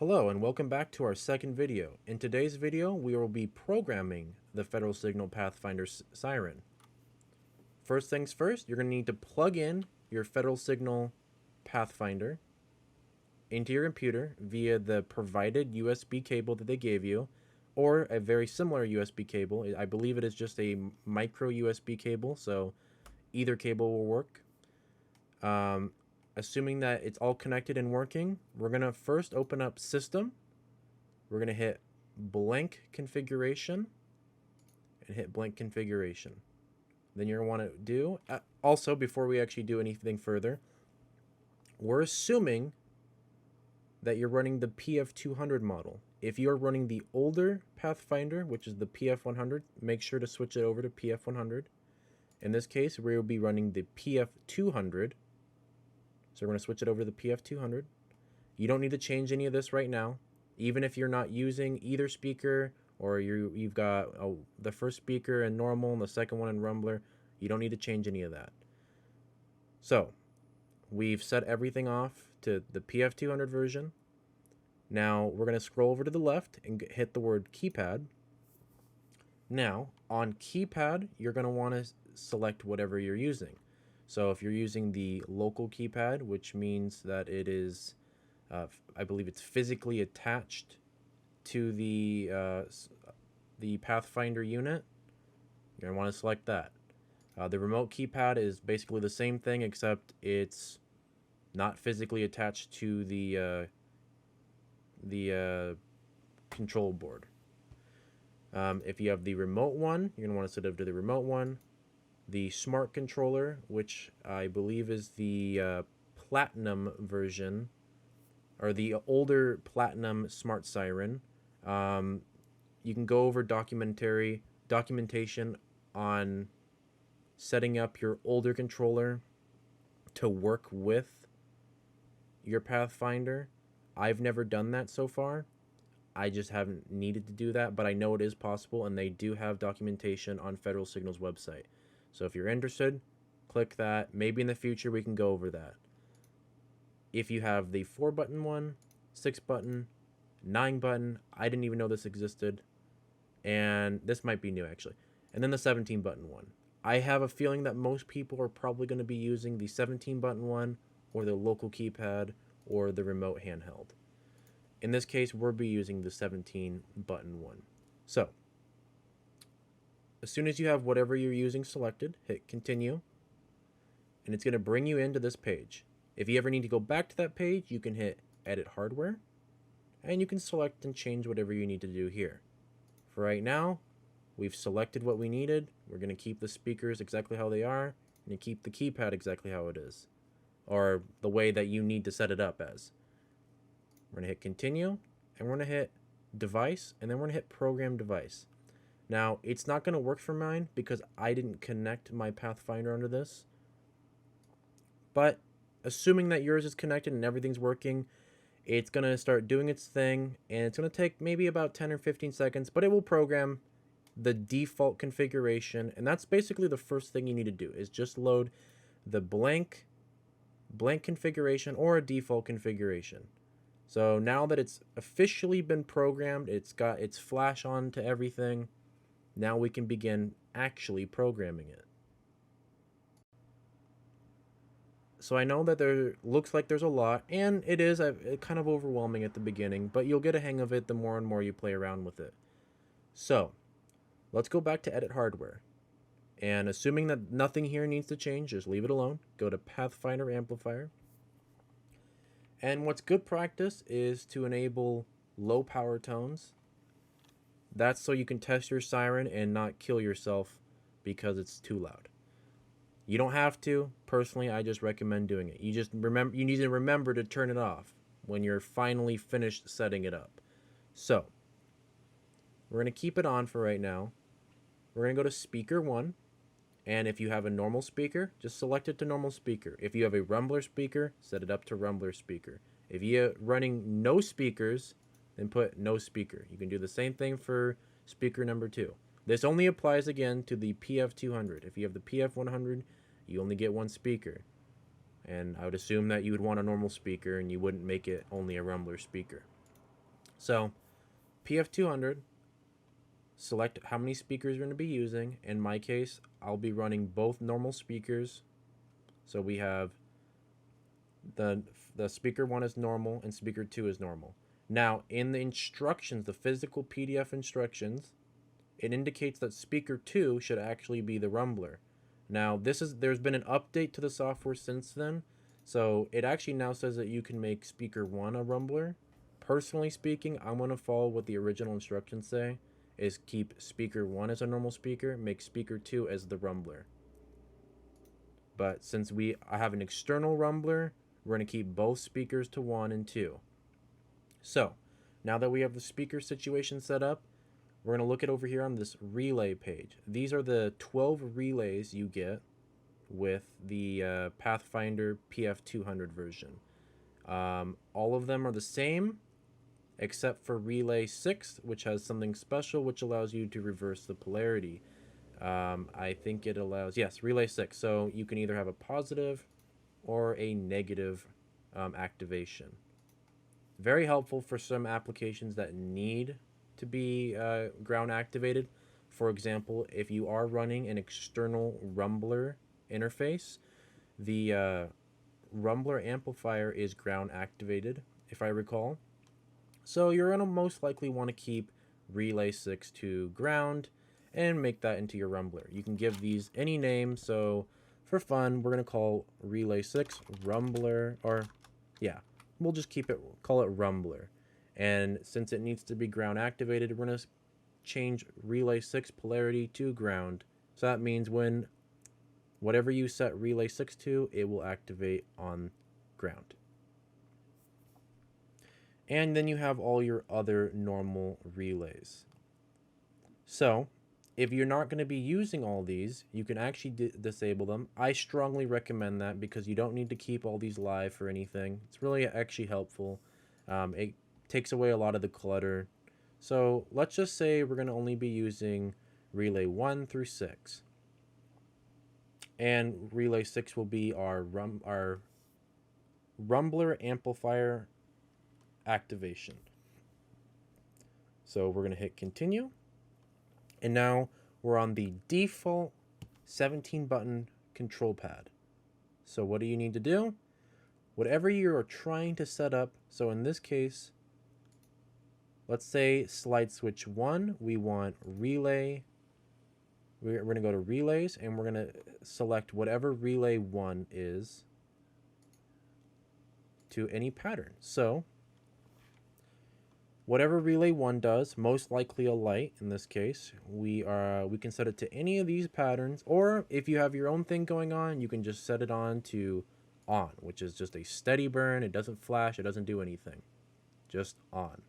Hello and welcome back to our second video. In today's video, we will be programming the Federal Signal Pathfinder Siren. First things first, you're going to need to plug in your Federal Signal Pathfinder into your computer via the provided USB cable that they gave you, or a very similar USB cable. I believe it is just a micro USB cable, so either cable will work. Assuming that it's all connected and working, we're going to first open up System. We're going to hit Blank Configuration and hit Blank Configuration. Then you're going to want to do, also before we actually do anything further, we're assuming that you're running the PF200 model. If you're running the older Pathfinder, which is the PF100, make sure to switch it over to PF100. In this case, we will be running the PF200. So we're going to switch it over to the PF200. You don't need to change any of this right now. Even if you're not using either speaker, or you've got the first speaker in normal and the second one in Rumbler, you don't need to change any of that. So we've set everything off to the PF200 version. Now we're going to scroll over to the left and hit the word Keypad. Now on Keypad, you're going to want to select whatever you're using. So if you're using the local keypad, which means that it is, I believe it's physically attached to the Pathfinder unit, you're going to want to select that. The remote keypad is basically the same thing, except it's not physically attached to the control board. If you have the remote one, you're going to want to set it up to the remote one. The smart controller, which I believe is the platinum version, or the older platinum smart siren. You can go over documentation on setting up your older controller to work with your Pathfinder. I've never done that so far. I just haven't needed to do that, but I know it is possible, and they do have documentation on Federal Signal's website. So if you're interested, click that. Maybe in the future we can go over that. If you have the 4-button one, 6-button, 9-button, I didn't even know this existed. And this might be new actually. And then the 17-button one. I have a feeling that most people are probably going to be using the 17-button one, or the local keypad, or the remote handheld. In this case, we'll be using the 17-button one. So as soon as you have whatever you're using selected, hit continue, and it's going to bring you into this page. If you ever need to go back to that page, you can hit edit hardware, and you can select and change whatever you need to do here. For right now, we've selected what we needed. We're going to keep the speakers exactly how they are, and keep the keypad exactly how it is, or the way that you need to set it up as. We're going to hit continue, and we're going to hit device, and then we're going to hit program device. Now, it's not going to work for mine because I didn't connect my Pathfinder under this. But assuming that yours is connected and everything's working, it's going to start doing its thing, and it's going to take maybe about 10 or 15 seconds, but it will program the default configuration, and that's basically the first thing you need to do, is just load the blank configuration or a default configuration. So now that it's officially been programmed, it's got its flash on to everything. Now we can begin actually programming it. So I know that there looks like there's a lot, and it is kind of overwhelming at the beginning, but you'll get a hang of it the more and more you play around with it. So let's go back to edit hardware. And assuming that nothing here needs to change, just leave it alone. Go to Pathfinder Amplifier. And what's good practice is to enable low power tones. That's so you can test your siren and not kill yourself because it's too loud. You don't have to. Personally, I just recommend doing it. You need to remember to turn it off when you're finally finished setting it up. So we're going to keep it on for right now. We're going to go to speaker 1. And if you have a normal speaker, just select it to normal speaker. If you have a Rumbler speaker, set it up to Rumbler speaker. If you're running no speakers, then put no speaker. You can do the same thing for speaker number 2. This only applies again to the PF200. If you have the PF100, you only get one speaker. And I would assume that you would want a normal speaker and you wouldn't make it only a Rumbler speaker. So PF200, select how many speakers you're going to be using. In my case, I'll be running both normal speakers. So we have the speaker 1 is normal and speaker 2 is normal. Now, in the instructions, the physical PDF instructions, it indicates that speaker 2 should actually be the rumbler. Now, there's been an update to the software since then, so it actually now says that you can make speaker 1 a rumbler. Personally speaking, I'm going to follow what the original instructions say, is keep speaker 1 as a normal speaker, make speaker 2 as the rumbler. But since I have an external rumbler, we're going to keep both speakers to 1 and 2. So, now that we have the speaker situation set up, we're going to look at over here on this relay page. These are the 12 relays you get with the Pathfinder PF200 version. All of them are the same, except for relay 6, which has something special, which allows you to reverse the polarity. I think it allows, yes, relay 6. So you can either have a positive or a negative activation. Very helpful for some applications that need to be ground activated. For example, if you are running an external rumbler interface, the rumbler amplifier is ground activated, if I recall. So you're going to most likely want to keep relay 6 to ground and make that into your rumbler. You can give these any name. So for fun, we're going to call relay 6 rumbler, or yeah, we'll just call it rumbler. And since it needs to be ground activated, we're going to change relay 6 polarity to ground. So that means when whatever you set relay 6 to, it will activate on ground. And then you have all your other normal relays. So if you're not going to be using all these, you can actually disable them. I strongly recommend that because you don't need to keep all these live for anything. It's really actually helpful. It takes away a lot of the clutter. So let's just say we're going to only be using relay 1 through 6. And relay 6 will be our rumbler amplifier activation. So we're going to hit continue. And now we're on the default 17 button control pad. So what do you need to do? Whatever you're trying to set up. So in this case, let's say slide switch 1, we want relay. We're going to go to relays and we're going to select whatever relay 1 is to any pattern. So whatever relay 1 does, most likely a light in this case, we can set it to any of these patterns, or if you have your own thing going on, you can just set it on to on, which is just a steady burn. It doesn't flash, it doesn't do anything, just on.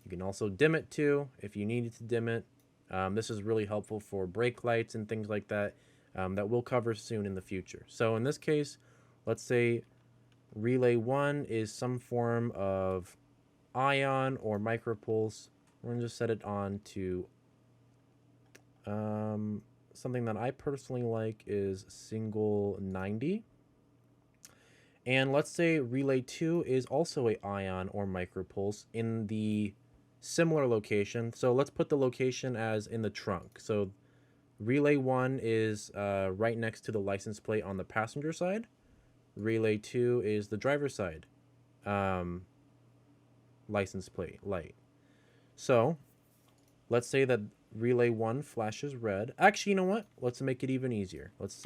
You can also dim it too if you needed to dim it. This is really helpful for brake lights and things like that that we'll cover soon in the future. So in this case, let's say relay 1 is some form of ion or micropulse. We're going to just set it on to something that I personally like is single 90. And let's say relay 2 is also a ion or micropulse in the similar location. So let's put the location as in the trunk. So relay 1 is right next to the license plate on the passenger side. Relay 2 is the driver's side license plate light. So let's say that relay 1 flashes red. Actually, you know what? Let's make it even easier. Let's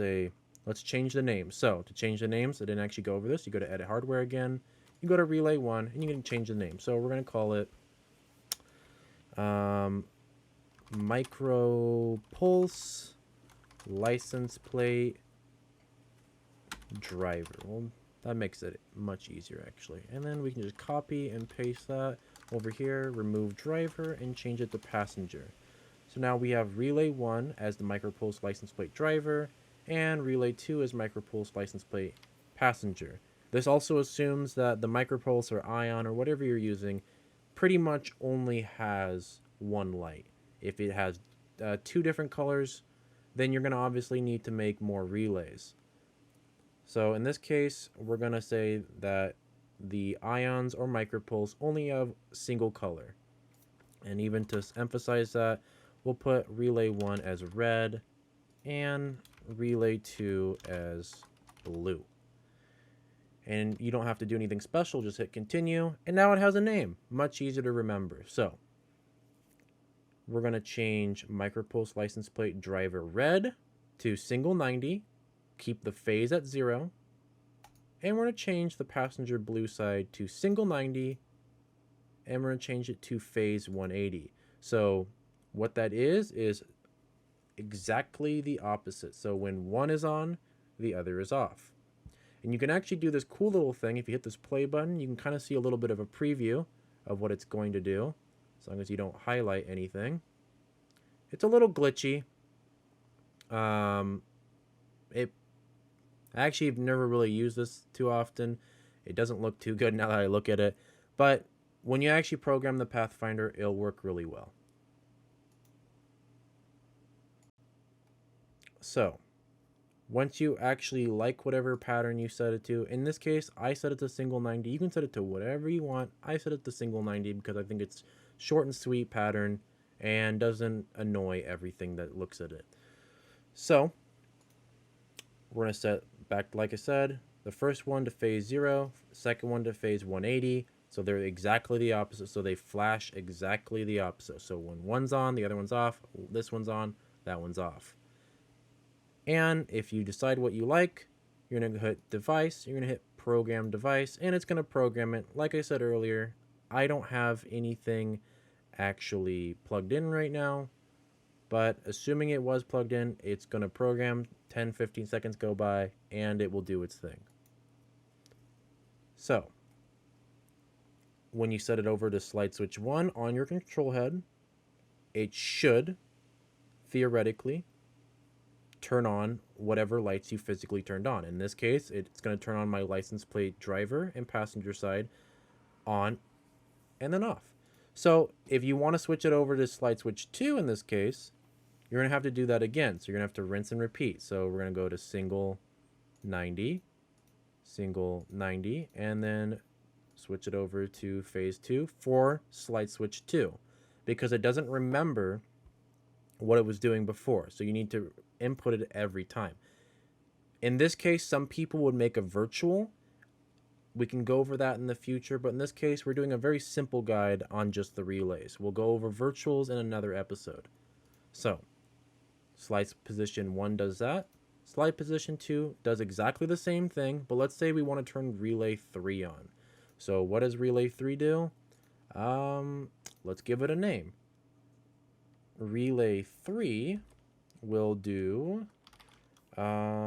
change the name. So to change the names, I didn't actually go over this. You go to edit hardware again. You go to relay 1 and you can change the name. So we're going to call it micro pulse license plate driver. Well, that makes it much easier actually. And then we can just copy and paste that over here, remove driver, and change it to passenger. So now we have relay 1 as the micropulse license plate driver, and relay 2 as micropulse license plate passenger. This also assumes that the micropulse or ion or whatever you're using pretty much only has one light. If it has 2 different colors, then you're going to obviously need to make more relays. So in this case, we're going to say that the ions or micropulse only have single color. And even to emphasize that, we'll put relay 1 as red and relay 2 as blue. And you don't have to do anything special, just hit continue, and now it has a name, much easier to remember. So we're going to change micropulse license plate driver red to single 90, keep the phase at 0, and we're going to change the passenger blue side to single 90, and we're going to change it to phase 180. So what that is exactly the opposite. So when one is on, the other is off. And you can actually do this cool little thing. If you hit this play button, you can kind of see a little bit of a preview of what it's going to do, as long as you don't highlight anything. It's a little glitchy. I actually have never really used this too often. It doesn't look too good now that I look at it. But when you actually program the Pathfinder, it'll work really well. So once you actually like whatever pattern you set it to, in this case, I set it to single 90. You can set it to whatever you want. I set it to single 90 because I think it's short and sweet pattern and doesn't annoy everything that looks at it. So we're going to set back, like I said, the first one to phase 0, second one to phase 180. So they're exactly the opposite. So they flash exactly the opposite. So when one's on, the other one's off. This one's on, that one's off. And if you decide what you like, you're going to hit device, you're going to hit program device, and it's going to program it. Like I said earlier, I don't have anything actually plugged in right now, but assuming it was plugged in, it's going to program. 10-15 seconds go by and it will do its thing. So when you set it over to slide switch 1 on your control head, it should theoretically turn on whatever lights you physically turned on. In this case, it's going to turn on my license plate driver and passenger side on and then off. So if you want to switch it over to slide switch 2 in this case, you're going to have to do that again. So you're going to have to rinse and repeat. So we're going to go to single 90, and then switch it over to phase 2 for slide switch 2, because it doesn't remember what it was doing before. So you need to input it every time. In this case, some people would make a virtual. We can go over that in the future, but in this case, we're doing a very simple guide on just the relays. We'll go over virtuals in another episode. So slide position 1 does that. Slide position 2 does exactly the same thing, but let's say we want to turn relay 3 on. So what does relay 3 do? Let's give it a name. Relay 3 will do micropulse.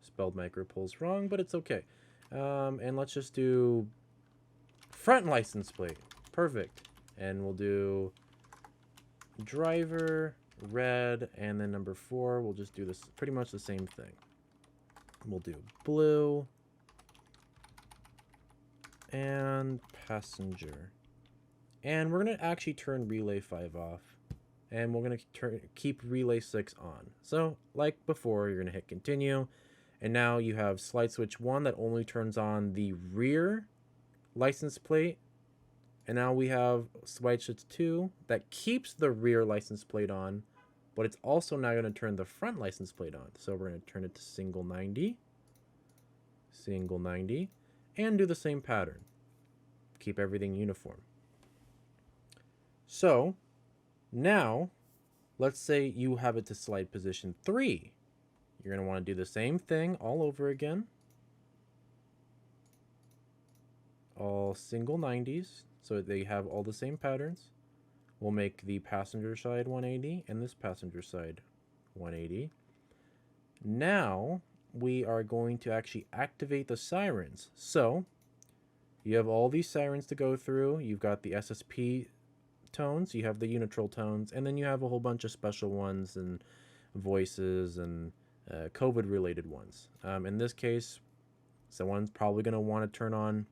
Spelled micropulse wrong, but it's okay. And let's just do front license plate. Perfect. And we'll do driver red, and then number 4 we'll just do this pretty much the same thing. We'll do blue and passenger, and we're going to actually turn relay 5 off, and we're going to keep relay 6 on. So like before, you're going to hit continue, and now you have slide switch 1 that only turns on the rear license plate, and now we have slide switch 2 that keeps the rear license plate on, but it's also now going to turn the front license plate on. So we're going to turn it to single 90, and do the same pattern. Keep everything uniform. So now let's say you have it to slide position 3. You're going to want to do the same thing all over again. All single 90s, so they have all the same patterns. We'll make the passenger side 180 and this passenger side 180. Now we are going to actually activate the sirens. So you have all these sirens to go through. You've got the SSP tones, you have the unitrol tones, and then you have a whole bunch of special ones and voices and COVID related ones. In this case, someone's probably going to want to turn on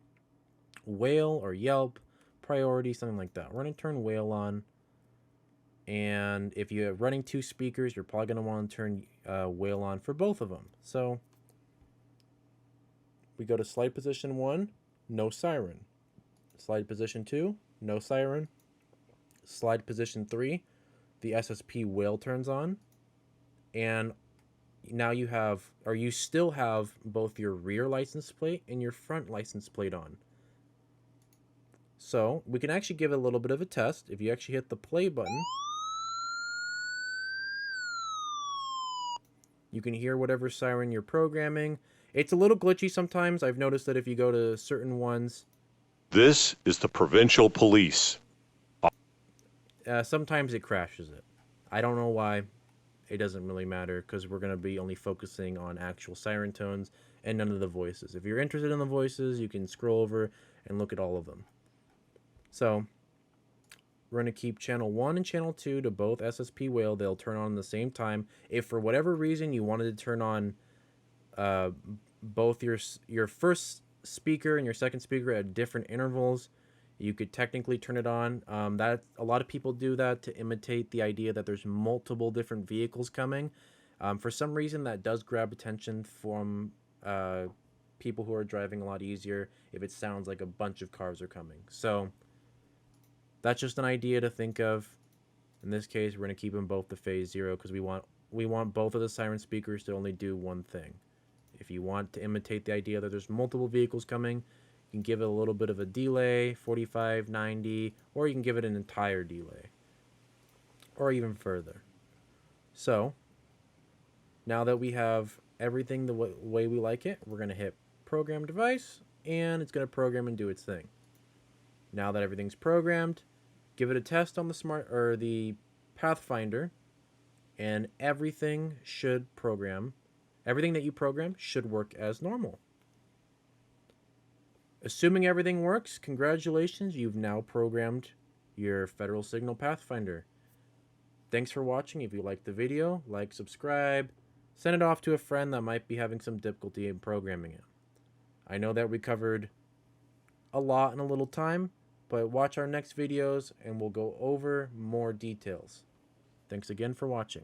whale or yelp, priority, something like that. We're going to turn whale on, And if you're running 2 speakers, you're probably going to want to turn whale on for both of them. So we go to slide position 1, no siren. Slide position 2, no siren. Slide position 3, the SSP whale turns on. And now you still have both your rear license plate and your front license plate on. So we can actually give it a little bit of a test. If you actually hit the play button, you can hear whatever siren you're programming. It's a little glitchy sometimes. I've noticed that if you go to certain ones... This is the provincial police. Sometimes it crashes it. I don't know why. It doesn't really matter because we're going to be only focusing on actual siren tones and none of the voices. If you're interested in the voices, you can scroll over and look at all of them. So we're going to keep channel 1 and channel 2 to both SSP whale. They'll turn on at the same time. If for whatever reason you wanted to turn on both your first speaker and your second speaker at different intervals, you could technically turn it on. That a lot of people do that to imitate the idea that there's multiple different vehicles coming. For some reason, that does grab attention from people who are driving a lot easier if it sounds like a bunch of cars are coming. So that's just an idea to think of. In this case, we're going to keep them both to phase 0 because we want both of the siren speakers to only do one thing. If you want to imitate the idea that there's multiple vehicles coming, you can give it a little bit of a delay, 45, 90, or you can give it an entire delay, or even further. So now that we have everything the way we like it, we're going to hit program device, and it's going to program and do its thing. Now that everything's programmed, give it a test on the Pathfinder, and everything should program. Everything that you program should work as normal. Assuming everything works, congratulations, you've now programmed your Federal Signal Pathfinder. Thanks for watching. If you liked the video, like, subscribe, send it off to a friend that might be having some difficulty in programming it. I know that we covered a lot in a little time, but watch our next videos and we'll go over more details. Thanks again for watching.